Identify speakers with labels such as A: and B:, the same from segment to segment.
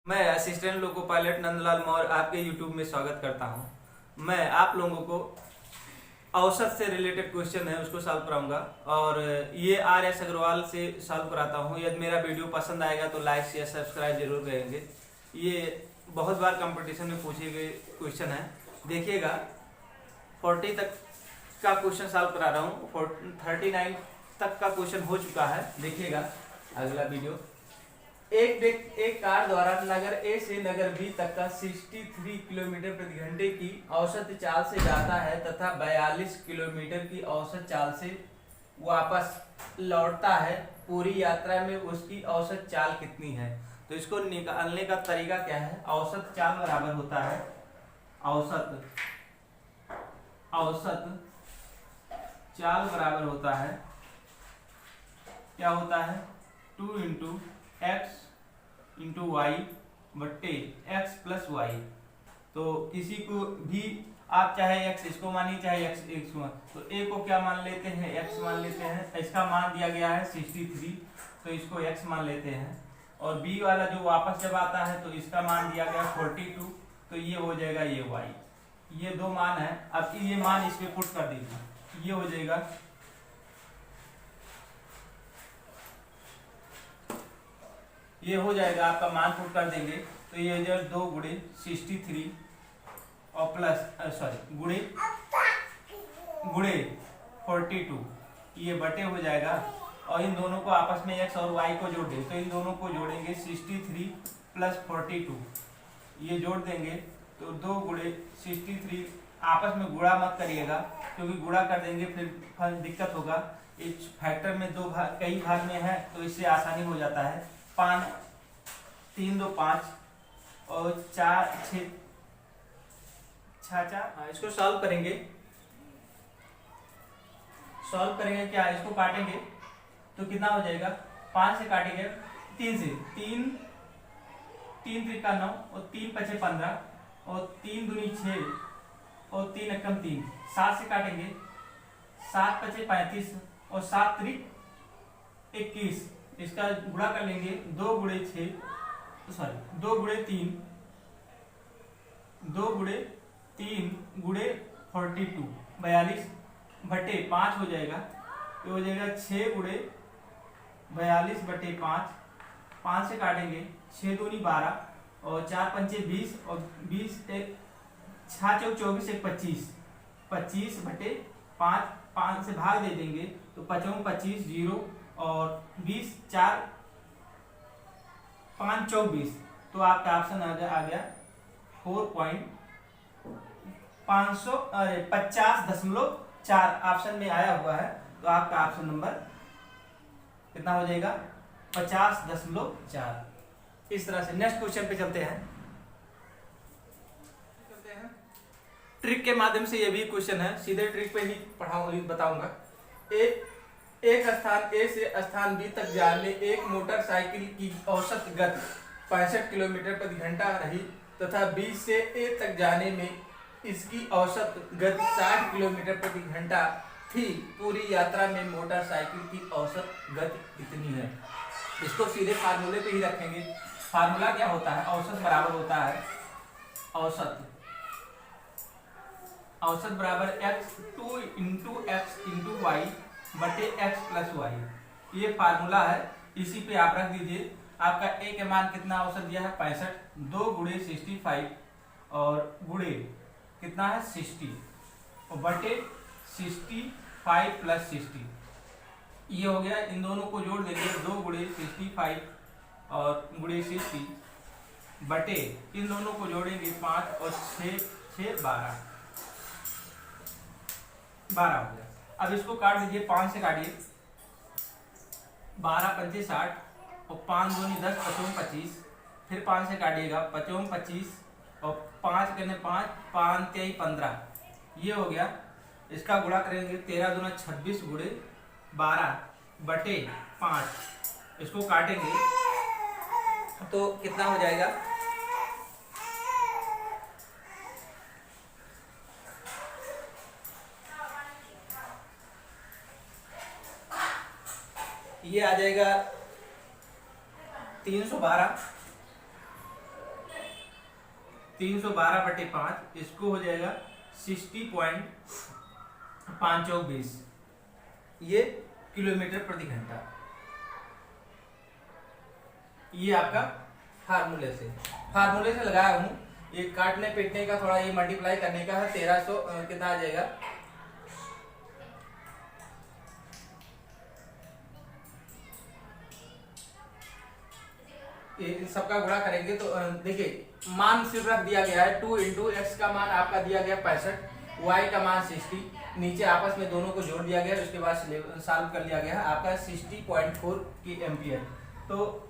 A: मैं assistant loco pilot Nandlal Maurya आपके YouTube में स्वागत करता हूं। मैं आप लोगों को औसत से रिलेटेड क्वेश्चन है उसको सॉल्व कराऊंगा और ये RS अग्रवाल से सॉल्व कराता हूं। यदि मेरा वीडियो पसंद आएगा तो लाइक शेयर सब्सक्राइब जरूर करेंगे। ये बहुत बार कंपटीशन में पूछे गए क्वेश्चन है। देखिएगा 40 तक का क्वेश्चन सॉल्व करा रहा हूँ। 39 तक का क्वेश्चन हो चुका है। देखिएगा अगला वीडियो। एक कार द्वारा नगर ए से नगर बी तक का 63 किलोमीटर प्रति घंटे की औसत चाल से जाता है तथा 42 किलोमीटर की औसत चाल से वापस लौटता है। पूरी यात्रा में उसकी औसत चाल कितनी है? तो इसको निकालने का तरीका क्या है? औसत चाल बराबर होता है औसत चाल बराबर होता है, क्या होता है? 2 इंटू एक्स इंटू वाई बट्टे एक्स प्लस वाई। तो किसी को भी आप चाहे एक्स इसको मानिए चाहे एक्स एक्स तो ए को क्या मान लेते हैं? एक्स मान लेते हैं। इसका मान दिया गया है 63, तो इसको एक्स मान लेते हैं। और बी वाला जो वापस जब आता है तो इसका मान दिया गया 42, तो ये हो जाएगा ये वाई। ये दो मान है। अब ये मान इसमें पुट कर दीजिए, ये हो जाएगा ये हो जाएगा आपका मान पुट कर देंगे तो ये हो जाएगा 2 गुणे 63 और प्लस गुणे 42, ये बटे हो जाएगा। और इन दोनों को आपस में एक्स और वाई को जोड़ दें तो इन दोनों को जोड़ेंगे 63 प्लस 42, ये जोड़ देंगे तो 2 गुणे 63। आपस में गुणा मत करिएगा क्योंकि गुणा कर देंगे फिर दिक्कत होगा। इस फैक्टर में दो भाग कई भाग में है तो इससे आसानी हो जाता है। 5 3 2 5 और 4 6 4। इसको सॉल्व करेंगे क्या? इसको काटेंगे तो कितना हो जाएगा? 5 से काटेंगे 3 से 3 त्रिका 9 और 3 पचे 15 और 3 दूनी 6 और 3 एकम 3। 7 से काटेंगे 7 पचे 35 और 7 त्रिक 21। इसका गुणा कर लेंगे 2 गुणे 3 गुणे 42 42 बटे 5 हो जाएगा। ये हो जाएगा 6 गुणे 42 बटे 5। 5 से काटेंगे 6 दूनी 12 और 4 पंचे 20 और 20 6 चौक 24 एक 25 बटे 5। 5 से भाग दे देंगे तो 5 25 0 और 20 4 5 24। तो आपका ऑप्शन आ गया 50.4 ऑप्शन में आया हुआ है। तो आपका ऑप्शन नंबर कितना हो जाएगा? 50.4। इस तरह से नेक्स्ट क्वेश्चन पे चलते हैं। ट्रिक के माध्यम से ये भी क्वेश्चन है, सीधे ट्रिक पे ही बताऊंगा। एक स्थान ए से स्थान बी तक जाने एक मोटरसाइकिल की औसत गति 65 किलोमीटर प्रति घंटा रही तथा बी से ए तक जाने में इसकी औसत गति 60 किलोमीटर प्रति घंटा थी। पूरी यात्रा में मोटरसाइकिल की औसत गति कितनी है? इसको सीधे फार्मूले पे ही रखेंगे। फार्मूला क्या होता है? औसत बराबर होता है औसत बराबर x2 into x into y बटे एक्स प्लस वाई। ये फार्मूला है, इसी पे आप रख दीजिए। आपका ए के मान कितना औसत दिया है? 65। 2 गुणे 65 और गुणे कितना है? 60 और बटे 65 प्लस 60, ये हो गया। इन दोनों को जोड़ देंगे 2 गुणे 65 और गुणे 60 बटे इन दोनों को जोड़ेंगे 5 और 6 12 हो गया। अब इसको काट दीजिए, 5 से काटिए 12 पंचे 60 और 5 दूनी 10 5 25। फिर 5 से काटिएगा 5 25 और 5 करने 5 5 3 15, ये हो गया। इसका गुणा करेंगे 13 दूना 26 गुणे 12 बटे 5। इसको काटेंगे तो कितना हो जाएगा? ये आ जाएगा 312 312/5, इसको हो जाएगा 60.520, ये किलोमीटर प्रति घंटा। ये आपका फार्मूले से लगाया हूँ। ये काटने पीटने का थोड़ा ये मल्टीप्लाई करने का है। 1300 कितना आ जाएगा, इन सबका गुणा करेंगे तो देखिए मान सिर्फ रख दिया गया है 2 × x का मान आपका दिया गया 65, y का मान 60, नीचे आपस में दोनों को जोड़ दिया गया, उसके बाद सॉल्व कर लिया गया है आपका 60.4 की एम्पियर। तो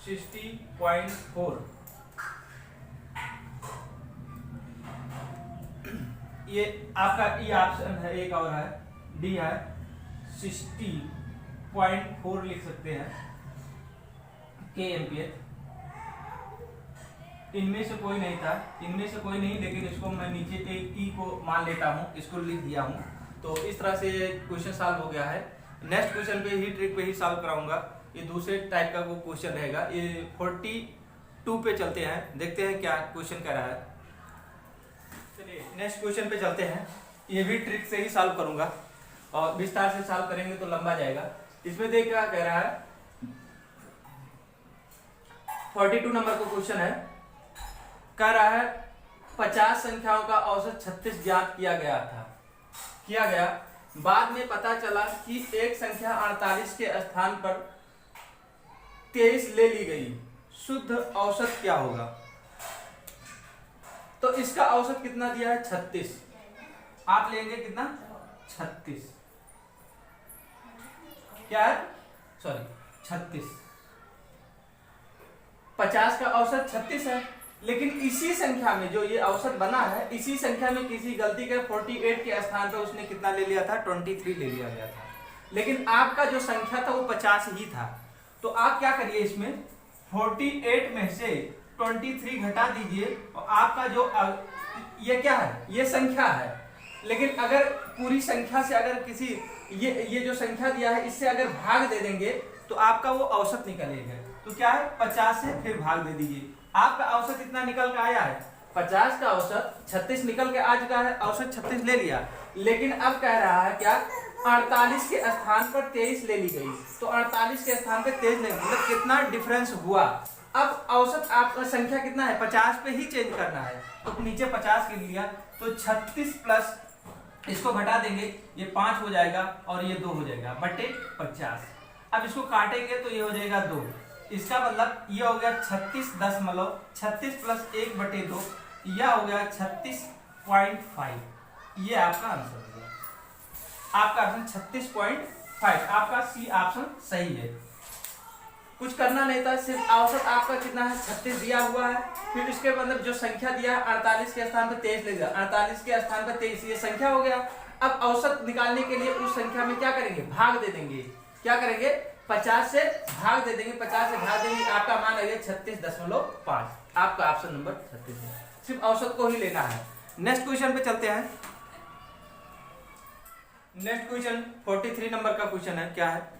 A: 60.4 ये आपका ये ऑप्शन है, एक और है डी है, 60.4 लिख सकते हैं के एम्पियर। इनमें से कोई नहीं, लेकिन इसको मैं नीचे एक ई को मान लेता हूँ, इसको लिख दिया हूँ। तो इस तरह से क्वेश्चन सॉल्व हो गया है। नेक्स्ट क्वेश्चन पे ही ट्रिक पे ही सॉल्व कराऊंगा। ये दूसरे टाइप का वो क्वेश्चन रहेगा। ये 42 पे चलते हैं, देखते हैं क्या क्वेश्चन कह रहा है। चलिए नेक्स्ट क्वेश्चन पे चलते हैं। ये भी ट्रिक से ही सॉल्व करूंगा और विस्तार से सॉल्व करेंगे तो लंबा जाएगा। इसमें देख क्या कह रहा है, 42 नंबर का क्वेश्चन है। कह रहा है 50 संख्याओं का औसत 36 ज्ञात किया गया। बाद में पता चला कि एक संख्या 48 के स्थान पर 23 ले ली गई, शुद्ध औसत क्या होगा? तो इसका औसत कितना दिया है 36, आप लेंगे कितना 36, क्या है सॉरी 36, 50 का औसत 36 है। लेकिन इसी संख्या में जो ये औसत बना है, इसी संख्या में किसी गलती के 48 के स्थान पर उसने कितना ले लिया था 23 ले लिया गया था। लेकिन आपका जो संख्या था वो 50 ही था। तो आप क्या करिए, इसमें 48 में से 23 घटा दीजिए और आपका जो ये क्या है, ये संख्या है। लेकिन अगर पूरी संख्या से अगर किसी ये जो संख्या दिया है इससे अगर भाग दे देंगे तो आपका वो औसत निकलेगा। तो क्या है 50 से फिर भाग दे दीजिए, आपका औसत इतना निकल के आया है। 50 का औसत 36 निकल के आ चुका है, औसत 36 ले लिया। लेकिन अब कह रहा है क्या 48 के स्थान पर 23 ले ली गई। तो 48 के स्थान पर 23 ले, मतलब कितना डिफरेंस हुआ। अब औसत आपका संख्या कितना है 50 पे ही चेंज करना है। तो नीचे 50 लिख लिया, तो 36 प्लस इसको घटा देंगे, ये 5 हो जाएगा और ये 2 हो जाएगा बटे 50। अब इसको काटेंगे तो ये हो जाएगा 2। इसका मतलब ये हो गया 36 प्लस 1 बटे 2, यह हो गया 36.5। ये आपका आंसर हो गया, आपका ऑप्शन 36.5, आपका सी ऑप्शन सही है। कुछ करना नहीं था, सिर्फ औसत आपका कितना है 36 दिया हुआ है। फिर इसके मतलब जो संख्या दिया है 48 के स्थान पर 23 ले दिया, 48 के स्थान पर 23 ये संख्या हो गया। अब औसत निकालने के लिए उस संख्या में क्या करेंगे, भाग दे देंगे। क्या करेंगे 50 से भाग दे देंगे, 50 से भाग देंगे, आपका मान आ गया 36.5। आपका ऑप्शन नंबर 36 है। सिर्फ औसत को ही लेना है। नेक्स्ट क्वेश्चन पे चलते हैं। नेक्स्ट क्वेश्चन 43 नंबर का क्वेश्चन है। क्या है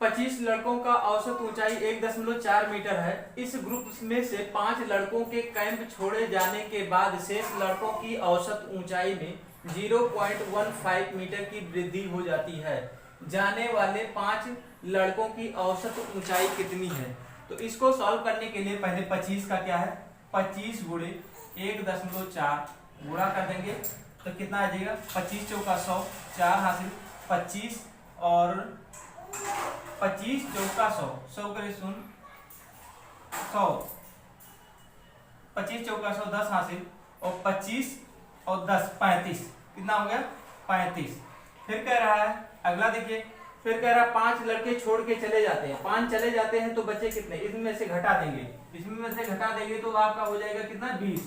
A: 25 लड़कों का औसत ऊंचाई 1.4 मीटर है। इस ग्रुप में से 5 लड़कों के कैंप छोड़े जाने के बाद शेष लड़कों की औसत ऊंचाई में 0.15 मीटर की वृद्धि हो जाती है। जाने वाले 5 लड़कों की औसत ऊंचाई कितनी है? तो इसको सॉल्व करने के लिए पहले 25 का क्या है 25 गुणे 1.4 गुणा कर देंगे तो कितना आ जाएगा 25 चौका 100, 4 हासिल 25 और 25 चौका 100, 100 करे 0 100, 25 चौका 100 10 हासिल और 25 और 10 35, कितना हो गया 35। फिर कह रहा है अगला देखिए, फिर कह रहा है 5 लड़के छोड़ के चले जाते हैं, 5 चले जाते हैं तो बचे कितने, इसमें से घटा देंगे, इसमें से घटा देंगे तो आपका हो जाएगा कितना 20।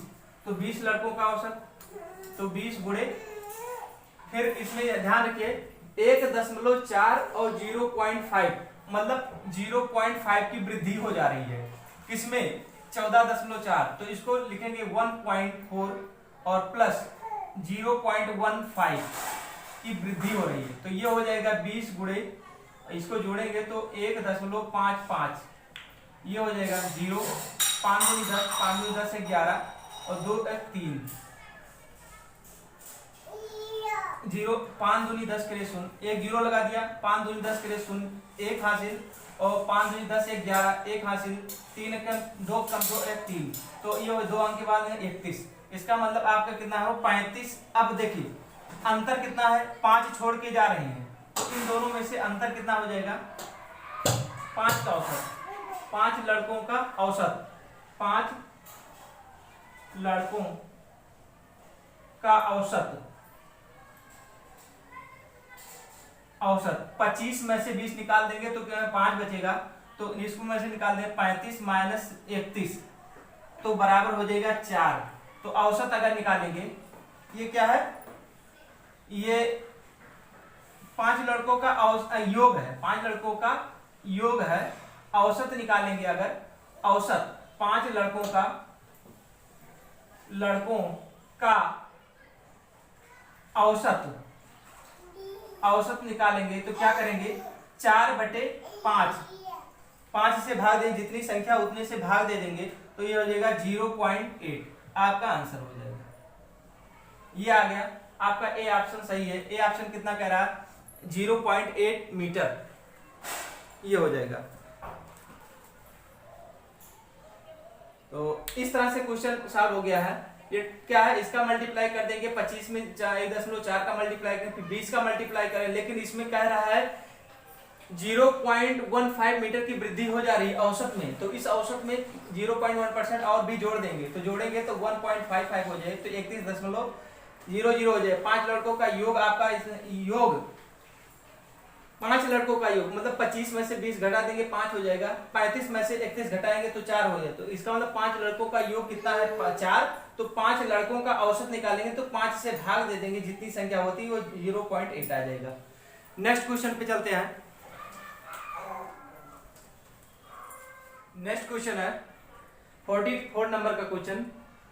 A: तो 20 लड़कों का औसत, तो 20 गुणे, फिर इसमें ध्यान रखिए 1.4 और 0.5 मतलब 0.5 की वृद्धि हो जा रही है। किसमें 14.4, तो इसको लिखेंगे 1.4 और प्लस 0.15 की वृद्धि हो रही है। तो ये हो जाएगा 20 गुणे, इसको जोड़ेंगे तो 1.55 ये हो जाएगा 0, 5 दूनी 10, 5 दूनी 10 से 11 और 2 1 3, 0, 5 दूनी 10 के लिए 0, एक 0 लगा दिया, 5 दूनी 10 के लिए 0, 1 हासिल, और 5 दूनी 10 1 11, 1 हासिल, 3 कम 2 कम 2 1 3, तो ये हो 2 अंक के बाद है 31। इसका मतलब आपका कितना है 35। अब देखिए अंतर कितना है, 5 छोड़ के जा रहे हैं, तो इन दोनों में से अंतर कितना हो जाएगा, 5 का औसत, 5 लड़कों का औसत, 5 लड़कों का औसत, 25 में से 20 निकाल देंगे तो क्या 5 बचेगा, तो इसको में से निकाल देंगे 35 माइनस 31, तो बराबर हो जाएगा 4। तो औसत अगर निकालेंगे, ये क्या है, ये 5 लड़कों का योग है, 5 लड़कों का योग है। औसत निकालेंगे अगर, औसत 5 लड़कों का औसत निकालेंगे तो क्या करेंगे, 4/5, 5 से भाग देंगे, जितनी संख्या उतने से भाग दे देंगे, तो ये हो जाएगा 0.8, आपका आंसर हो जाएगा। ये आ गया आपका ए ऑप्शन सही है। ए ऑप्शन कितना कह रहा है, 0.8 मीटर, ये हो जाएगा। तो इस तरह से क्वेश्चन सॉल्व हो गया है। ये क्या है, इसका मल्टीप्लाई कर देंगे 25 में 1.4 का मल्टीप्लाई करें, फिर 20 का मल्टीप्लाई करें, लेकिन इसमें कह रहा है 0.15 मीटर की वृद्धि हो जा रही है औसत में, तो इस औसत में 0.1% और भी जोड़ देंगे, तो जोड़ेंगे तो 1.55 हो जाए, तो 31.00 हो जाए। 5 लड़कों का योग, आपका योग 5 लड़कों का योग, मतलब 25 में से 20 घटा देंगे 5 हो जाएगा, 35 में से 31 घटाएंगे तो 4 हो जाए, तो इसका मतलब 5 लड़कों का योग कितना है 4, तो 5 लड़कों का औसत निकालेंगे तो 5 से भाग दे देंगे, जितनी संख्या होती है वो 0.8 आ जाएगा। नेक्स्ट क्वेश्चन पे चलते हैं। नेक्स्ट क्वेश्चन है 44 नंबर का क्वेश्चन।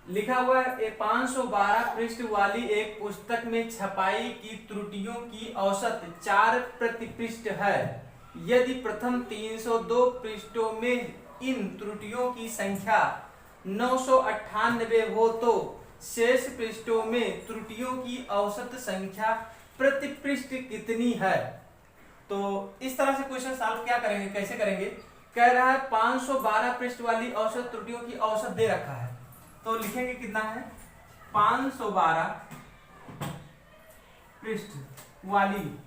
A: लिखा हुआ है 512 पृष्ठ वाली एक पुस्तक में छपाई की त्रुटियों की औसत 4 प्रति पृष्ठ है। यदि प्रथम 302 पृष्ठों में इन त्रुटियों की संख्या 998 हो तो शेष पृष्ठों में त्रुटियों की औसत संख्या प्रति पृष्ठ कितनी है। तो इस तरह से क्वेश्चन सॉल्व क्या करेंगे, कैसे करेंगे, कह रहा है 512 पृष्ठ वाली औसत त्रुटियों की औसत दे रखा है, तो लिखेंगे कितना है 512 पृष्ठ वाली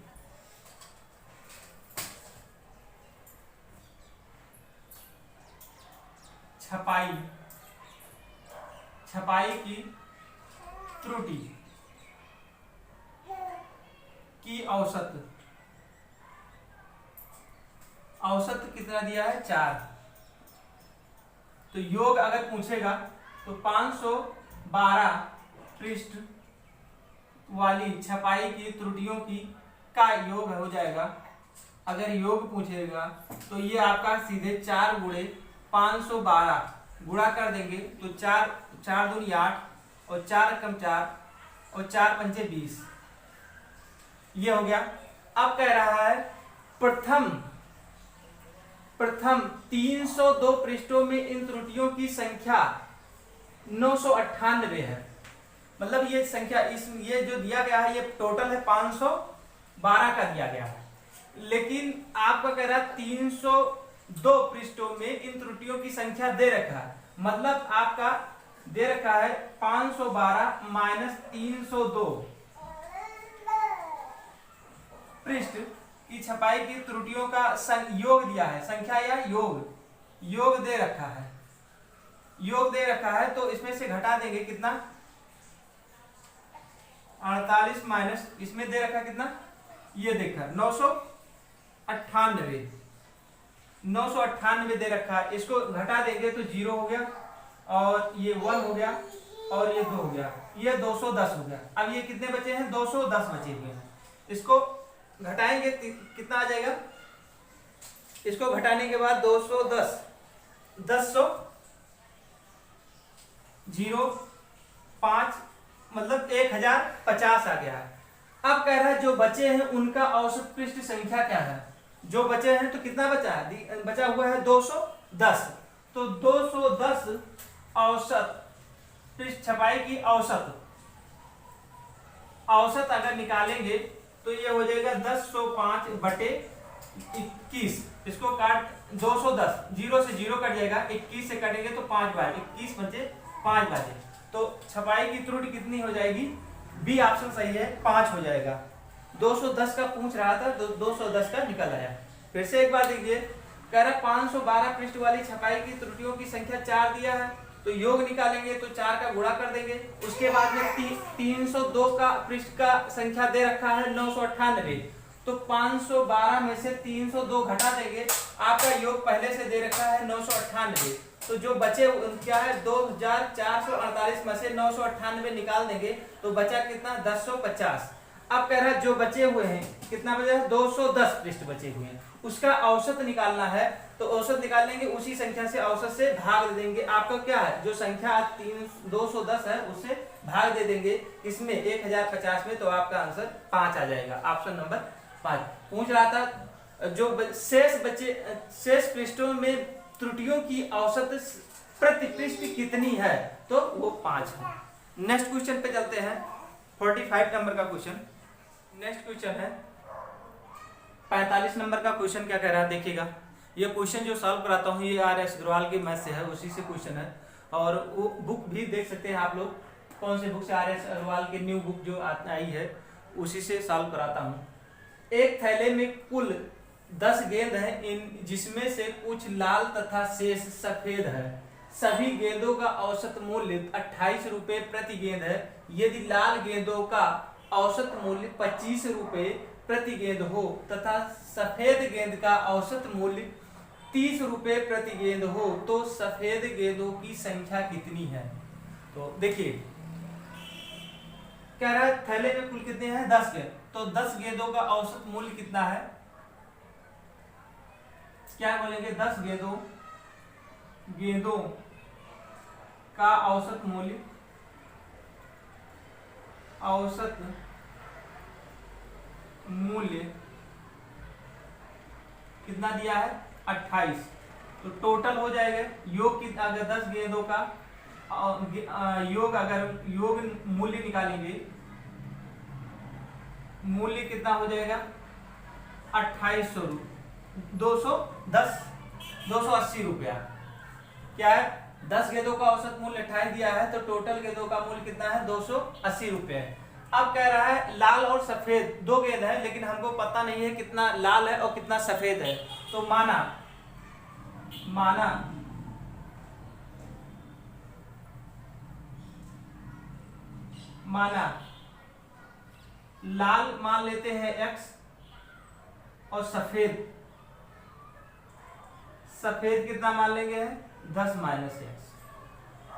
A: छपाई की त्रुटि की औसत कितना दिया है 4। तो योग अगर पूछेगा तो 512 पृष्ठ वाली छपाई की त्रुटियों की का योग हो जाएगा। अगर योग पूछेगा तो ये आपका सीधे 4 गुणे 512 गुणा कर देंगे तो 4 दूनी 8 और 4 कम 4 और 4 पंचे 20, ये हो गया। अब कह रहा है प्रथम 302 पृष्ठों में इन त्रुटियों की संख्या 998 है। मतलब ये संख्या ये जो दिया गया है ये टोटल है 512 का दिया गया है, लेकिन आपका कह रहा है 302 पृष्ठों में इन त्रुटियों की संख्या दे रखा है। मतलब आपका दे रखा है 512 माइनस 302 पृष्ठ की छपाई की त्रुटियों का योग दिया है, संख्या या योग दे रखा है, योग दे रखा है। तो इसमें से घटा देंगे कितना 48 माइनस इसमें दे रखा कितना, ये देखा 998 दे रखा है, इसको घटा देंगे तो 0 हो गया और ये 1 हो गया और ये 2 हो गया, ये 210 हो गया। अब ये कितने बचे हैं 210 बचे हुए हैं। इसको घटाएंगे कितना आ जाएगा, इसको घटाने के बाद 210 0 5 मतलब 1050 आ गया है। अब कह रहा है जो बचे हैं उनका औसत पृष्ठ संख्या क्या है। जो बचे हैं तो कितना बचा है, बचा हुआ है 10, तो 210 औसत पृष्ठ छपाई की औसत अगर निकालेंगे तो ये हो जाएगा 10/5/21। इसको काट 210 0 से 0 कट जाएगा, 21 से कटेंगे तो 5 बार 21 बचे 5 बाजे, तो छपाई की त्रुटि कितनी हो जाएगी? बी ऑप्शन सही है, 5 हो जाएगा। 210 का पूछ रहा था तो 210 का निकल आया। फिर से एक बार देखिए, कह रहा 512 पृष्ठ वाली छपाई की त्रुटियों की संख्या 4 दिया है, तो योग निकालेंगे तो 4 का गुणा कर देंगे। उसके बाद में 302 का पृष्ठ का संख्या दे रखा है 998, तो 512 में से 302 घटा देंगे, आपका योग पहले से दे रखा है 998, तो जो बचे क्या है 2448 में से 998 निकाल देंगे तो बचा कितना 1050। अब कह रहा है जो बचे हुए हैं कितना बचा है 210 पृष्ठ बचे हुए हैं, उसका औसत निकालना है, तो औसत निकालेंगे उसी संख्या से औसत से भाग दे देंगे। आपका क्या है जो संख्या 210 है उससे भाग दे देंगे इसमें 1050 में, तो आपका आंसर 5 आ जाएगा, ऑप्शन नंबर 5। पूछ रहा था जो शेष पृष्ठों में त्रुटियों की औसत प्रति पृष्ठ कितनी है, तो वो 5 है। नेक्स्ट क्वेश्चन पे चलते हैं, 45 नंबर का क्वेश्चन। नेक्स्ट क्वेश्चन है 45 नंबर का क्वेश्चन। क्या कह रहा है देखिएगा, ये क्वेश्चन जो सॉल्व कराता हूँ ये RS अग्रवाल के मैथ से है, उसी से क्वेश्चन है, और वो बुक भी देख सकते हैं आप लोग, कौन से बुक से, RS अग्रवाल की न्यू बुक जो आई है उसी से सॉल्व कराता हूँ। एक थैले में कुल 10 गेंद हैं, जिसमें से कुछ लाल तथा शेष सफेद है। सभी गेंदों का औसत मूल्य 28 रुपए प्रति गेंद है। यदि लाल गेंदों का औसत मूल्य 25 रुपए प्रति गेंद हो तथा सफेद गेंद का औसत मूल्य 30 रुपए प्रति गेंद हो, तो सफेद गेंदों की संख्या कितनी है? तो देखिए कह रहा है थैले में कुल कितने हैं 10 गेंद, तो 10 गेंदों का औसत मूल्य कितना है? क्या बोलेंगे 10 गेंदों का औसत मूल्य कितना दिया है 28, तो टोटल हो जाएगा योग अगर 10 गेंदों का योग मूल्य निकालेंगे, मूल्य कितना हो जाएगा 2800 280 रुपया। क्या है 10 गेंदों का औसत मूल्य 28 दिया है, तो टोटल गेंदों का मूल्य कितना है 280 रुपये। अब कह रहा है लाल और सफेद 2 गेंद है, लेकिन हमको पता नहीं है कितना लाल है और कितना सफेद है, तो माना लाल मान लेते हैं x और सफेद कितना मान लेंगे 10 - x।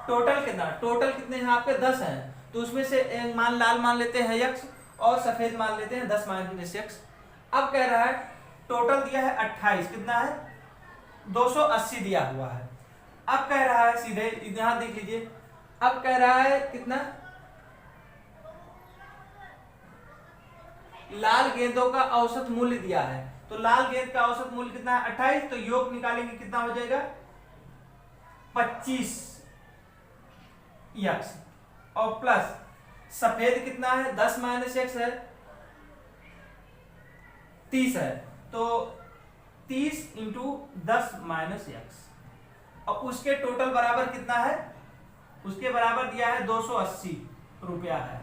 A: टोटल कितने हैं आपके 10 हैं, तो उसमें से लाल मान लेते हैं x और सफेद मान लेते हैं 10 - x। अब कह रहा है टोटल दिया है 28, कितना है 280 दिया हुआ है। अब कह रहा है सीधे यहां देख लीजिए, अब कह रहा है कितना लाल गेंदों का औसत मूल्य दिया है, तो लाल गेंद का औसत मूल्य कितना है 28, तो योग निकालेंगे कितना हो जाएगा 25 x, और प्लस सफेद कितना है 10 - x है 30 है, तो 30 × 10 - x, और उसके टोटल बराबर कितना है, उसके बराबर दिया है 280 रुपया है।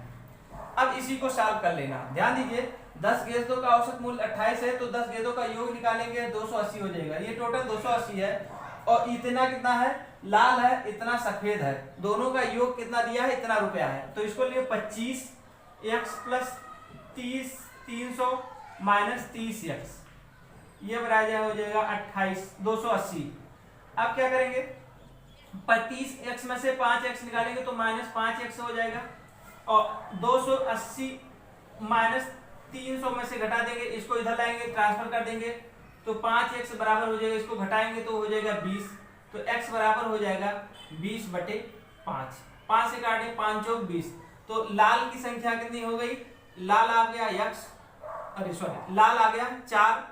A: अब इसी को सॉल्व कर लेना, ध्यान दीजिए 10 गेंदों का औसत मूल्य 28 है, तो 10 गेंदों का योग निकालेंगे 280 हो जाएगा, ये टोटल 280 है, और इतना कितना है लाल है इतना सफेद है, दोनों का योग कितना दिया है इतना रुपया है, तो इसको लिए 25 x + 30 300 - 30 x, ये बराबर हो जाएगा 28 280। अब क्या करेंगे 25 x में से 5 x निकालेंगे तो -5 x हो जाएगा, और 280 - 300 में से घटा देंगे, इसको इधर लाएंगे ट्रांसफर कर देंगे, तो 5x बराबर हो जाएगा, इसको घटाएंगे तो हो जाएगा 20, तो x बराबर हो जाएगा 20/5, 5 से काटें 5 × 20, तो लाल की संख्या कितनी हो गई, लाल आ गया लाल आ गया 4,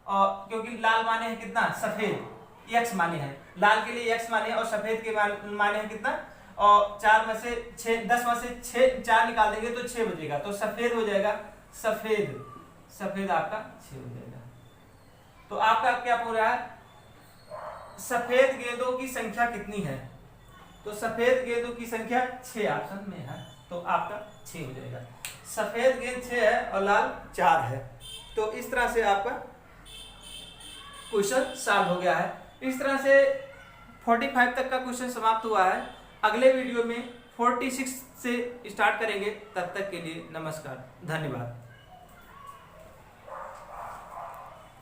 A: और क्योंकि लाल माने है कितना सफेद, x माने हैं, लाल के लिए x माने और सफेद के माने हैं कितना, और 4 में से 6, 10 में से 6 4 निकाल देंगे तो 6 बचेगा, तो सफेद हो जाएगा, सफेद आपका 6 हो जाएगा। तो आपका क्या हो रहा है, सफेद गेंदों की संख्या कितनी है, तो सफेद गेंदों की संख्या 6 ऑप्शन में है, तो आपका 6 हो जाएगा। सफेद गेंद 6 है और लाल 4 है। तो इस तरह से आपका क्वेश्चन सॉल्व हो गया है। इस तरह से 45 तक का क्वेश्चन समाप्त हुआ है। अगले वीडियो में 46 से स्टार्ट करेंगे। तब तक के लिए नमस्कार, धन्यवाद।